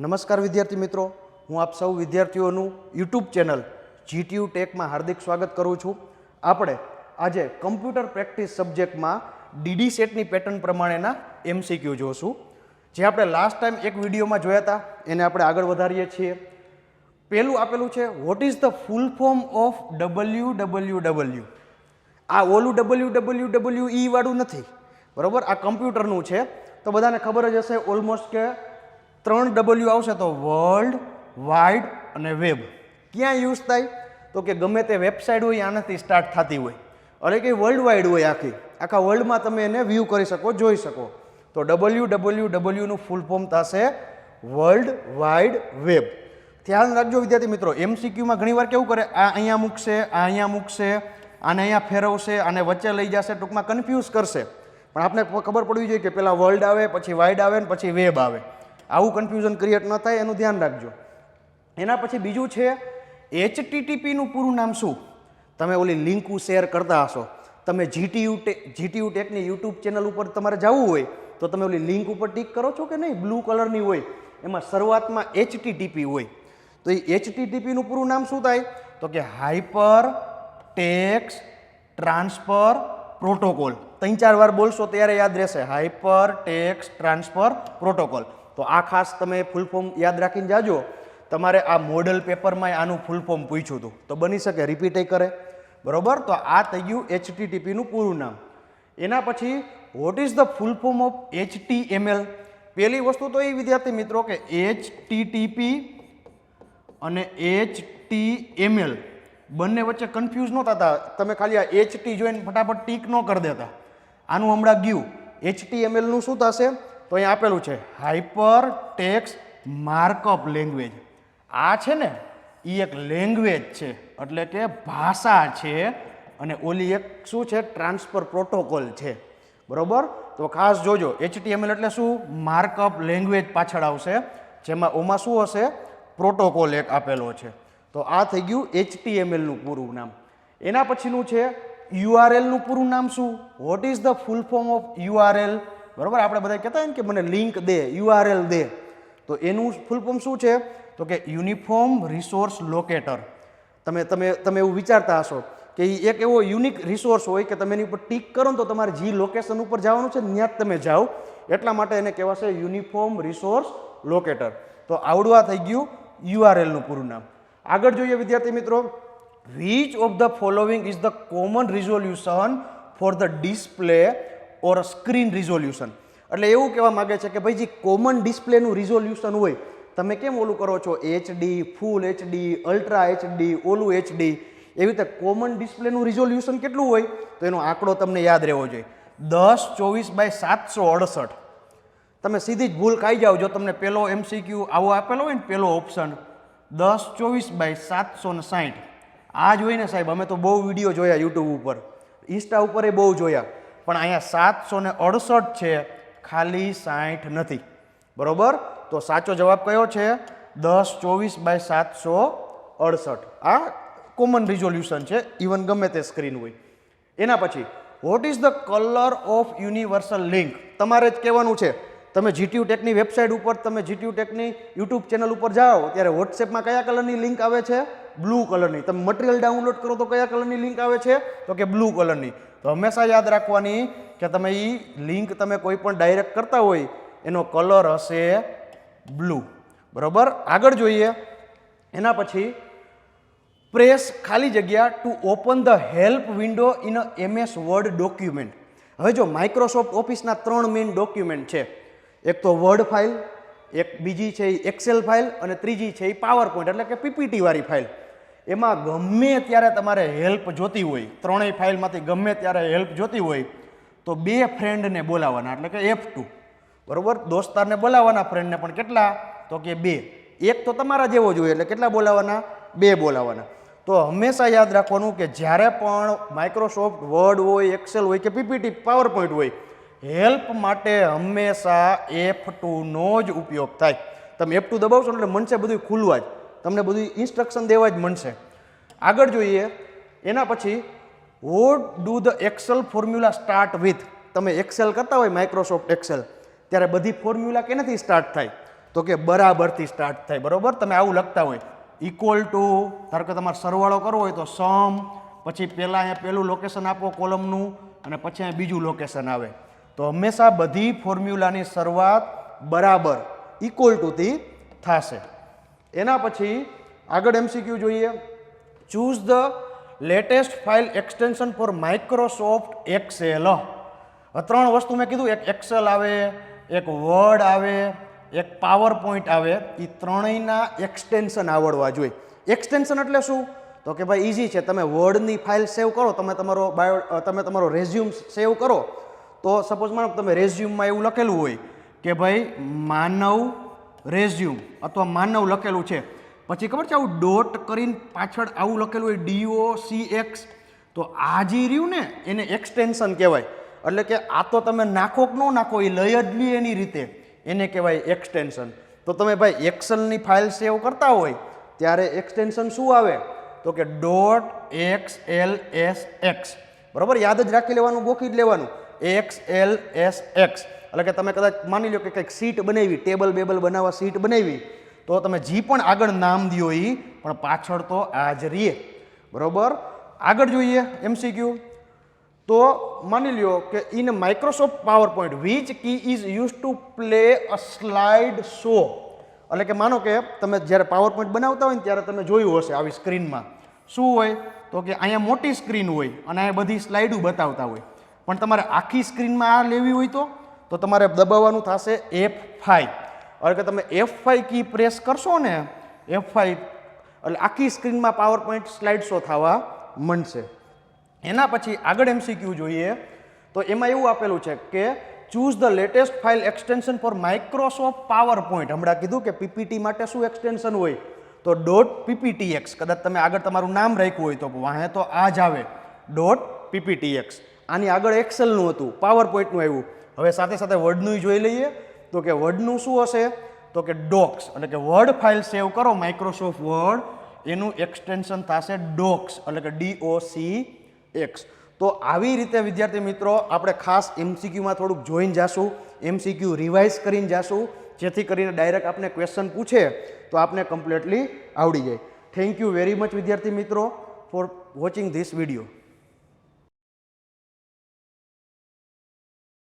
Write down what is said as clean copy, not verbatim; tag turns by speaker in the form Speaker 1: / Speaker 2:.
Speaker 1: નમસ્કાર વિદ્યાર્થી મિત્રો, હું આપ સૌ વિદ્યાર્થીઓનું યુટ્યુબ ચેનલ જીટીયુ ટેકમાં હાર્દિક સ્વાગત કરું છું. આપણે આજે કમ્પ્યુટર પ્રેક્ટિસ સબ્જેક્ટમાં ડીડી સેટની પેટર્ન પ્રમાણેના એમસીક્યુ જોશું, જે આપણે લાસ્ટ ટાઈમ એક વિડીયોમાં જોયા હતા. એને આપણે આગળ વધારીએ છીએ. પહેલું આપેલું છે, what is the full form of WWW. આ ઓલું WWWE વાળું નથી, બરોબર? આ કમ્પ્યુટરનું છે. તો બધાને ખબર જ હશે ઓલમોસ્ટ કે 3 W આવશે, તો વર્લ્ડ વાઇડ અને વેબ. ક્યાં યુઝ થાય? તો કે ગમે તે વેબસાઇટ હોય આનાથી સ્ટાર્ટ થતી હોય, અને કે વર્લ્ડ વાઇડ હોય, આખા વર્લ્ડમાં તમે એને વ્યૂ કરી શકો, જોઈ શકો. તો WWW નું ફૂલ ફોર્મ થશે વર્લ્ડ વાઇડ વેબ. ધ્યાન રાખજો વિદ્યાર્થી મિત્રો, એમસીક્યુમાં ઘણીવાર કેવું કરે, આ અહીંયા મૂકશે, આ અહીંયા મૂકશે, આને અહીંયા ફેરવશે, આને વચ્ચે લઈ જશે, ટૂંકમાં કન્ફ્યુઝ કરશે. પણ આપણે ખબર પડવી જોઈએ કે પહેલાં વર્લ્ડ આવે, પછી વાઇડ આવે ને પછી વેબ આવે. આવું કન્ફ્યુઝન ક્રિએટ ન થાય એનું ધ્યાન રાખજો. એના પછી બીજું છે HTTP નું પૂરું નામ શું? તમે ઓલી લિંક શેર કરતા હશો, તમે જીટીયુ ટેકની યુટ્યુબ ચેનલ ઉપર તમારે જવું હોય તો તમે ઓલી લિંક ઉપર ટિક કરો છો કે નહીં? બ્લુ કલરની હોય, એમાં શરૂઆતમાં HTTP હોય. તો એ HTTP નું પૂરું નામ શું થાય? તો કે હાઇપર ટેક્સ્ટ ટ્રાન્સફર પ્રોટોકોલ. 3-4 વાર બોલશો ત્યારે યાદ રહેશે, હાઇપર ટેક્સ્ટ ટ્રાન્સફર પ્રોટોકોલ. તો આ ખાસ તમે ફૂલ ફોર્મ યાદ રાખીને જાજો. તમારે આ મોડલ પેપરમાં આનું ફૂલ ફોર્મ પૂછ્યું હતું, તો બની શકે રિપીટ કરે, બરોબર? તો આ થઈ ગયું HTTP નું પૂરું નામ. એના પછી what is the full form of HTML? પહેલી વસ્તુ તો એ વિદ્યાર્થી મિત્રો કે HTTP અને HTML બંને વચ્ચે કન્ફ્યુઝ ન થતા. તમે ખાલી આ HT જોઈને ફટાફટ ટીક ન કરી દેતા. આનું હમણાં ગયું. HTML નું શું થશે? તો અહીં આપેલું છે હાઇપર ટેક્સ્ટ માર્કઅપ લેંગ્વેજ. આ છે ને એ એક લેંગ્વેજ છે, એટલે કે ભાષા છે, અને ઓલી એક શું છે? ટ્રાન્સફર પ્રોટોકોલ છે, બરોબર? તો ખાસ જોજો, HTML એટલે શું? માર્કઅપ લેંગ્વેજ પાછળ આવશે, જેમાં ઓમાં શું હશે? પ્રોટોકોલ એક આપેલો છે. તો આ થઈ ગયું HTML નું પૂરું નામ. એના પછીનું છે URL નું પૂરું નામ શું? What is the full form of URL? બરોબર, આપણે બધા કહેતા હોય ને કે મને લિંક દે, URL દે, તો એનું ફૂલ ફોર્મ શું છે? તો કે યુનિફોર્મ રિસોર્સ લોકેટર. તમે એવું વિચારતા હશો કે એ એક એવો યુનિક રિસોર્સ હોય કે તમે એની ઉપર ટીક કરો ને તો તમારે જે લોકેશન ઉપર જવાનું છે ત્યાં જ તમે જાઓ, એટલા માટે એને કહેવાશે યુનિફોર્મ રિસોર્સ લોકેટર. તો આવડું આ થઈ ગયું URL નું પૂરું નામ. આગળ જોઈએ વિદ્યાર્થી મિત્રો, which of the following is the common resolution for the display or screen resolution? એટલે એવું કહેવા માંગે છે કે ભાઈ જે કોમન ડિસ્પ્લેનું રિઝોલ્યુશન હોય, તમે કેમ ઓલું કરો છો HD, ફૂલ HD, અલ્ટ્રા HD, ઓલું HD, એવી રીતે કોમન ડિસ્પ્લેનું રિઝોલ્યુશન કેટલું હોય? તો એનો આંકડો તમને યાદ રહેવો જોઈએ, 1024/768. તમે સીધી જ ભૂલ ખાઈ જાઓ જો તમને પેલો MCQ આવો આપેલો હોય ને, પેલો ઓપ્શન 1024/760. આ જ હોય ને સાહેબ, અમે તો બહુ વિડીયો જોયા યુટ્યુબ ઉપર, ઇન્સ્ટા ઉપર એ બહુ જોયા, પણ અહીંયા 768 છે, ખાલી 60 નથી, બરોબર? તો સાચો જવાબ કયો છે? 1024/768. આ કોમન રિઝોલ્યુશન છે, ઇવન ગમે તે સ્ક્રીન હોય. એના પછી what is the colour of universal link? તમારે જ કહેવાનું છે. તમે જીટીયુ ટેકની વેબસાઇટ ઉપર, તમે જીટીયુ ટેકની યુટ્યુબ ચેનલ ઉપર જાઓ ત્યારે વોટ્સએપમાં કયા કલરની લિંક આવે છે? બ્લુ કલરની. તમે મટીરિયલ ડાઉનલોડ કરો તો કયા કલરની લિંક આવે છે? તો કે બ્લુ કલરની. તો હંમેશા યાદ રાખવાની કે તમે એ લિંક તમે કોઈ પણ ડાયરેક્ટ કરતા હોય એનો કલર હશે બ્લુ, બરોબર? આગળ જોઈએ. એના પછી પ્રેસ ખાલી જગ્યા to open the help window in a MS word document. હવે જો માઇક્રોસોફ્ટ ઓફિસના 3 મેઇન ડોક્યુમેન્ટ છે. એક તો વર્ડ ફાઇલ, એક બીજી છે એ એક્સેલ ફાઇલ, અને ત્રીજી છે એ પાવર પોઈન્ટ એટલે કે PPT વાળી ફાઇલ. એમાં ગમે ત્યારે તમારે હેલ્પ જોતી હોય, ત્રણેય ફાઇલમાંથી ગમે ત્યારે હેલ્પ જોતી હોય તો 2 ફ્રેન્ડને બોલાવવાના, એટલે કે F2, બરોબર? દોસ્તારને બોલાવવાના, ફ્રેન્ડને પણ કેટલા? તો કે 2. એક તો તમારા જેવો જોઈએ, એટલે કેટલા બોલાવવાના? 2 બોલાવવાના. તો હંમેશા યાદ રાખવાનું કે જ્યારે પણ માઇક્રોસોફ્ટ વર્ડ હોય, એક્સેલ હોય કે PPT પાવર પોઈન્ટ હોય, હેલ્પ માટે હંમેશા F2 નો જ ઉપયોગ થાય. તમે F2 દબાવશો એટલે મનશે બધું ખુલવા જ, તમને બધું ઇન્સ્ટ્રક્શન દેવા જ મનશે. આગળ જોઈએ. એના પછી what do the Excel formula start with? તમે એક્સેલ કરતા હોય, માઇક્રોસોફ્ટ એક્સેલ, ત્યારે બધી ફોર્મ્યુલા કેનાથી સ્ટાર્ટ થાય? તો કે બરાબરથી સ્ટાર્ટ થાય. બરોબર, તમે આવું લખતા હોય ઇક્વલ ટુ, ધારો કે તમારે સરવાળો કરવો હોય તો સમ, પછી પહેલાં અહીંયા પહેલું લોકેશન આપો કોલમનું અને પછી અહીંયા બીજું લોકેશન આવે. તો હંમેશા બધી ફોર્મ્યુલાની શરૂઆત બરાબર ઇક્વલ ટુથી થશે. એના પછી આગળ MCQ જોઈએ. Choose the latest file extension for Microsoft Excel. 3 વસ્તુ મેં કીધું, એક એક્સેલ આવે, એક વર્ડ આવે, એક પાવર પોઈન્ટ આવે. એ ત્રણેયના એક્સટેન્શન આવડવા જોઈએ. એક્સટેન્શન એટલે શું? તો કે ભાઈ ઇઝી છે. તમે વર્ડની ફાઇલ સેવ કરો, તમે તમારો રેઝ્યુમ સેવ કરો, તો સપોઝ માનો તમે રેઝ્યુમમાં એવું લખેલું હોય કે ભાઈ માનવ રેઝ્યુમ અથવા માનવ લખેલું છે, પછી ખબર છે આવું ડોટ કરીને પાછળ આવું લખેલું હોય DOCX, તો આ જે રહ્યું ને એને એક્સટેન્શન કહેવાય. એટલે કે આ તો તમે નાખો કે ન નાખો, એ લઈ જ લે એની રીતે, એને કહેવાય એક્સટેન્શન. તો તમે ભાઈ એક્સેલની ફાઇલ સેવ કરતા હોય ત્યારે એક્સટેન્શન શું આવે? તો કે .xlsx. બરાબર, યાદ જ રાખી લેવાનું, ગોખી જ લેવાનું XLSX. એટલે કે તમે કદાચ માની લો કે કંઈક સીટ બનાવી, ટેબલ બેબલ બનાવવા સીટ બનાવી, તો તમે જે પણ આગળ નામ દો એ પણ પાછળ તો આ જ રહીએ. બરાબર, આગળ જોઈએ MCQ. તો માની લ્યો કે in Microsoft PowerPoint which key is use to play a slide show. એટલે કે માનો કે તમે જ્યારે પાવર પોઈન્ટ બનાવતા હોય ને ત્યારે તમે જોયું હશે આવી સ્ક્રીનમાં શું હોય, તો કે અહીંયા મોટી સ્ક્રીન હોય અને અહીંયા બધી સ્લાઇડો બતાવતા હોય. પણ તમારે આખી સ્ક્રીનમાં આ લેવી હોય તો તમારે દબાવવાનું થશે F5. એટલે કે તમે F5 કી પ્રેસ કરશો ને, F5, એટલે આખી સ્ક્રીનમાં પાવર પોઈન્ટ સ્લાઇડ શો થવા માંડશે. એના પછી આગળ MCQ જોઈએ. તો એમાં એવું આપેલું છે કે choose the latest file extension for Microsoft PowerPoint. હમણાં કીધું કે PPT માટે શું એક્સટેન્શન હોય, તો .pptx. કદાચ તમે આગળ તમારું નામ રાખ્યું હોય તો વાહે તો આ જ આવે .pptx. આની આગળ એક્સેલનું હતું, પાવર પોઈન્ટનું આવ્યું. હવે સાથે સાથે વર્ડનું જોઈ લઈએ. તો કે વર્ડનું શું હશે? તો કે ડોક્સ. એટલે કે વર્ડ ફાઇલ સેવ કરો માઇક્રોસોફ્ટ વર્ડ, એનું એક્સટેન્શન થશે ડોક્સ, એટલે કે DOCX. તો આવી રીતે વિદ્યાર્થી મિત્રો આપણે ખાસ MCQમાં થોડુંક જોઈને જાશું, MCQ રિવાઇઝ કરીને જાશું, જેથી કરીને ડાયરેક્ટ આપને ક્વેશ્ચન પૂછે તો આપને કમ્પ્લીટલી આવડી જાય. થેન્ક યુ વેરી મચ વિદ્યાર્થી મિત્રો ફોર વોચિંગ ધીસ વિડીયો.